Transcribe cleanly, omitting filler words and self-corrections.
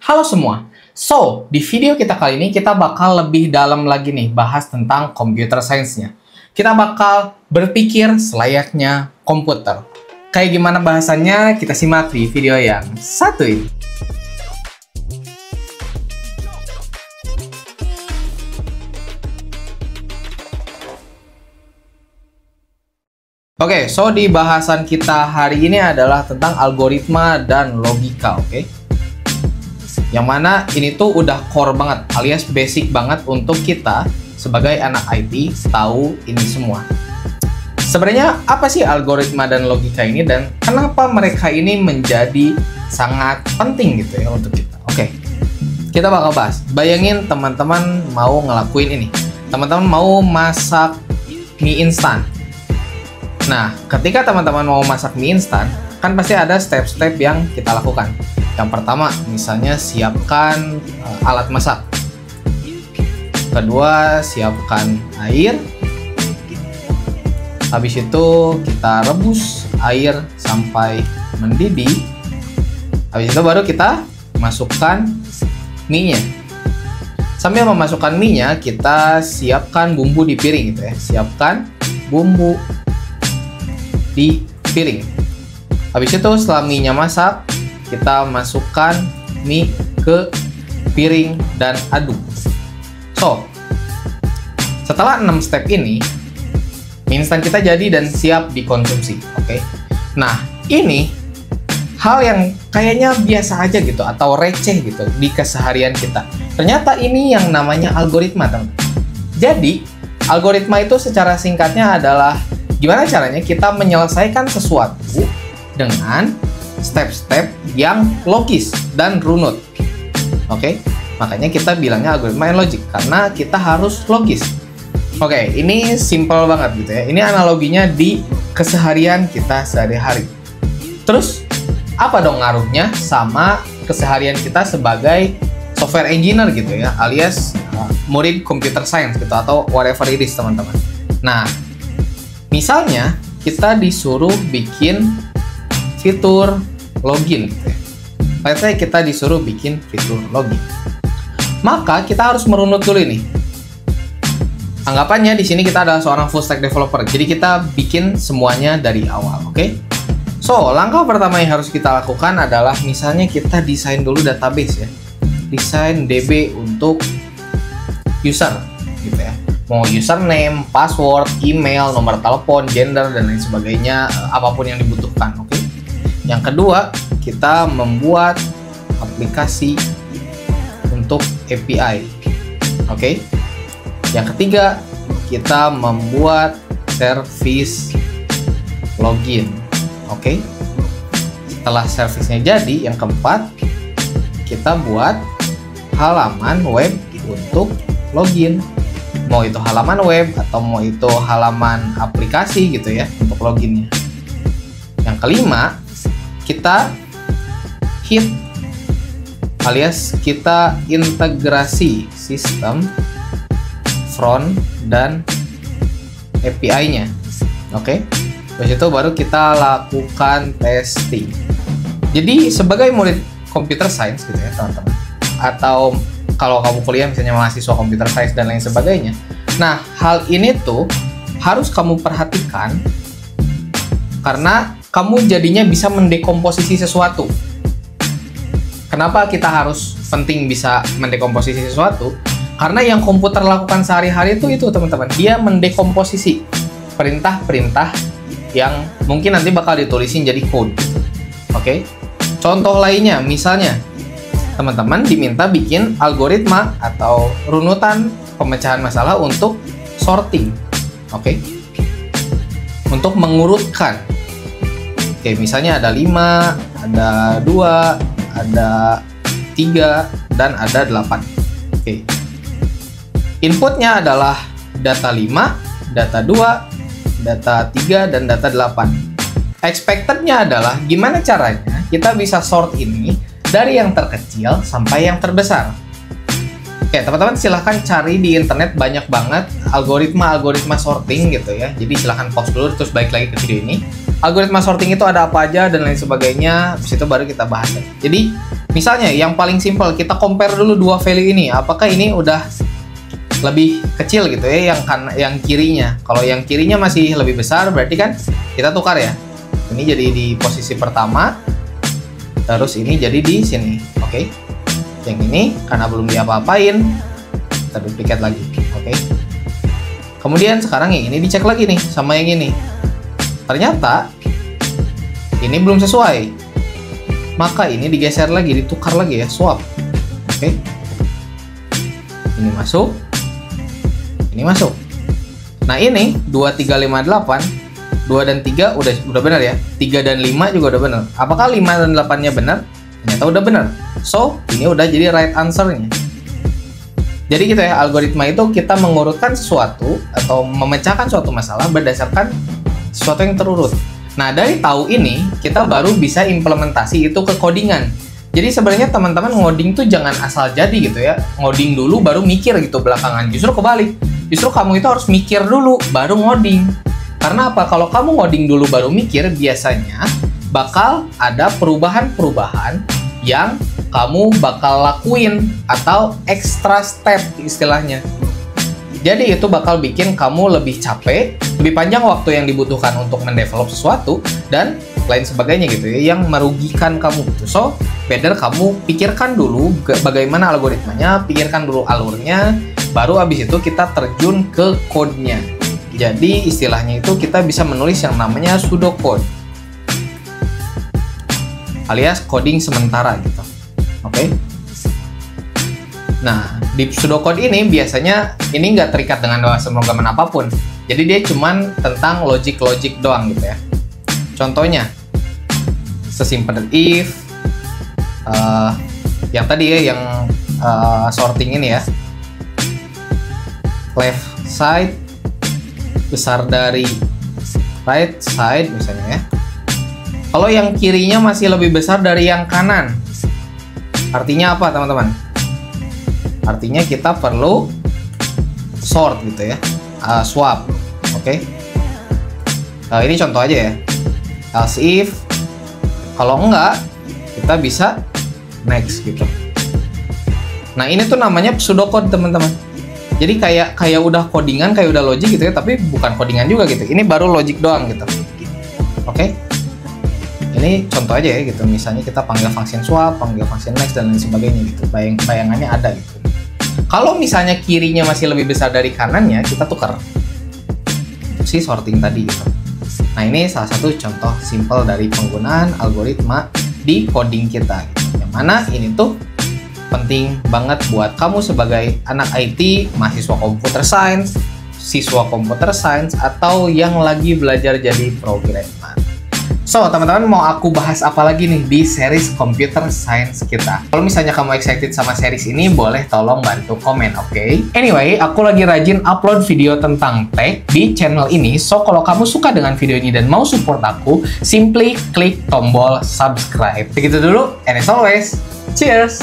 Halo semua. So, di video kita kali ini kita bakal lebih dalam lagi nih bahas tentang computer science-nya. Kita bakal berpikir selayaknya komputer. Kayak gimana bahasannya? Kita simak di video yang satu ini. Oke, so di bahasan kita hari ini adalah tentang algoritma dan logika, oke? Yang mana ini tuh udah core banget, alias basic banget untuk kita sebagai anak IT tahu ini semua. Sebenarnya apa sih algoritma dan logika ini dan kenapa mereka ini menjadi sangat penting gitu ya untuk kita? Oke, kita bakal bahas. Bayangin teman-teman mau ngelakuin ini. Teman-teman mau masak mie instan. Nah, ketika teman-teman mau masak mie instan, kan pasti ada step-step yang kita lakukan. Yang pertama, misalnya siapkan alat masak. Kedua, siapkan air. Habis itu kita rebus air sampai mendidih. Habis itu baru kita masukkan mie-nya. Sambil memasukkan mie-nya, kita siapkan bumbu di piring gitu ya. Siapkan bumbu di piring. Habis itu setelah mie-nya masak, kita masukkan mie ke piring dan aduk. So, setelah 6 step ini, mie instan kita jadi dan siap dikonsumsi. Oke. Nah, ini hal yang kayaknya biasa aja gitu atau receh gitu di keseharian kita. Ternyata ini yang namanya algoritma, teman. Jadi, algoritma itu secara singkatnya adalah gimana caranya kita menyelesaikan sesuatu dengan step-step yang logis dan runut. Oke, makanya kita bilangnya algoritma and logic karena kita harus logis. Oke, ini simple banget gitu ya. Ini analoginya di keseharian kita sehari-hari. Terus apa dong ngaruhnya sama keseharian kita sebagai software engineer gitu ya, alias murid computer science gitu atau whatever it is, teman-teman. Nah, misalnya kita disuruh bikin fitur login gitu ya. Let's say kita disuruh bikin fitur login. Maka kita harus merunut dulu nih. Anggapannya di sini kita adalah seorang full stack developer. Jadi kita bikin semuanya dari awal, oke? So, langkah pertama yang harus kita lakukan adalah misalnya kita desain dulu database ya. Desain DB untuk user gitu ya. Mau username, password, email, nomor telepon, gender, dan lain sebagainya, apapun yang dibutuhkan, oke? Yang kedua, kita membuat aplikasi untuk API, oke? Yang ketiga, kita membuat service login, oke? Setelah servicenya jadi, yang keempat, kita buat halaman web untuk login. Mau itu halaman web atau mau itu halaman aplikasi gitu ya untuk loginnya. Yang kelima, kita hit alias kita integrasi sistem front dan API-nya. Oke. Terus itu baru kita lakukan testing. Jadi sebagai murid computer science gitu ya, teman-teman. Atau kalau kamu kuliah misalnya mahasiswa computer science dan lain sebagainya. Nah, hal ini tuh harus kamu perhatikan karena kamu jadinya bisa mendekomposisi sesuatu. Kenapa kita harus penting bisa mendekomposisi sesuatu? Karena yang komputer lakukan sehari-hari itu teman-teman, dia mendekomposisi perintah-perintah yang mungkin nanti bakal ditulisin jadi code. Oke? Contoh lainnya, misalnya teman-teman diminta bikin algoritma atau runutan pemecahan masalah untuk sorting. Oke? Untuk mengurutkan. Oke, misalnya ada 5, ada 2, ada 3, dan ada 8. Oke. Inputnya adalah data 5, data 2, data 3, dan data 8. Expected-nya adalah gimana caranya kita bisa sort ini dari yang terkecil sampai yang terbesar. Oke, teman-teman silahkan cari di internet banyak banget algoritma sorting gitu ya. Jadi silahkan pause dulu terus balik lagi ke video ini. Algoritma sorting itu ada apa aja dan lain sebagainya. Habis itu baru kita bahas. Jadi Misalnya yang paling simpel, kita compare dulu dua value ini. Apakah ini udah lebih kecil gitu ya yang kirinya. Kalau yang kirinya masih lebih besar, berarti kan kita tukar ya. Ini jadi di posisi pertama, terus ini jadi di sini. Oke. Yang ini karena belum diapa-apain, kita duplicate lagi. Oke. Kemudian sekarang yang ini dicek lagi nih sama yang ini. Ternyata ini belum sesuai. Maka ini digeser lagi, ditukar lagi ya, swap. Oke. Ini masuk. Ini masuk. Nah, ini 2358, 2 dan 3 udah benar ya. 3 dan 5 juga udah benar. Apakah 5 dan 8-nya benar? Ternyata udah benar. So, ini udah jadi right answer-nya. Jadi gitu ya, algoritma itu kita mengurutkan sesuatu atau memecahkan suatu masalah berdasarkan sesuatu yang terurut. Nah, dari tahu ini, kita baru bisa implementasi itu ke codingan. Jadi sebenarnya teman-teman ngoding tuh jangan asal jadi gitu ya. Ngoding dulu baru mikir gitu belakangan. Justru kebalik. Justru kamu itu harus mikir dulu baru ngoding. Karena apa? Kalau kamu ngoding dulu baru mikir, biasanya bakal ada perubahan-perubahan yang kamu bakal lakuin atau extra step istilahnya. Jadi itu bakal bikin kamu lebih capek, lebih panjang waktu yang dibutuhkan untuk mendevelop sesuatu, dan lain sebagainya gitu ya, yang merugikan kamu gitu. So, better kamu pikirkan dulu bagaimana algoritmanya, pikirkan dulu alurnya, baru abis itu kita terjun ke code-nya. Jadi istilahnya itu kita bisa menulis yang namanya pseudocode, alias coding sementara gitu. Oke? Nah, di pseudocode ini biasanya ini nggak terikat dengan pemrograman apapun. Jadi dia cuman tentang logic-logic doang gitu ya. Contohnya, sesimpel if, yang tadi ya, yang sorting ini ya, left side besar dari right side misalnya ya. Kalau yang kirinya masih lebih besar dari yang kanan, artinya apa teman-teman? Artinya kita perlu sort gitu ya, swap. Oke. Ini contoh aja ya. Else if, kalau enggak, kita bisa next gitu. Nah, ini tuh namanya pseudocode teman-teman. Jadi kayak udah codingan, kayak udah logic gitu ya, tapi bukan codingan juga gitu. Ini baru logic doang gitu. Oke. Ini contoh aja ya gitu. Misalnya kita panggil function swap, panggil function next dan lain sebagainya gitu. Bayangannya ada gitu. Kalau misalnya kirinya masih lebih besar dari kanannya, kita tukar si sorting tadi gitu. Nah, ini salah satu contoh simple dari penggunaan algoritma di coding kita gitu. Yang mana ini tuh penting banget buat kamu sebagai anak IT, mahasiswa computer science, siswa computer science, atau yang lagi belajar jadi programmer. So, teman-teman, mau aku bahas apa lagi nih di series computer science kita? Kalau misalnya kamu excited sama series ini, boleh tolong bantu komen, oke? Anyway, aku lagi rajin upload video tentang tech di channel ini. So, kalau kamu suka dengan video ini dan mau support aku, simply klik tombol subscribe. Begitu dulu, and as always, cheers!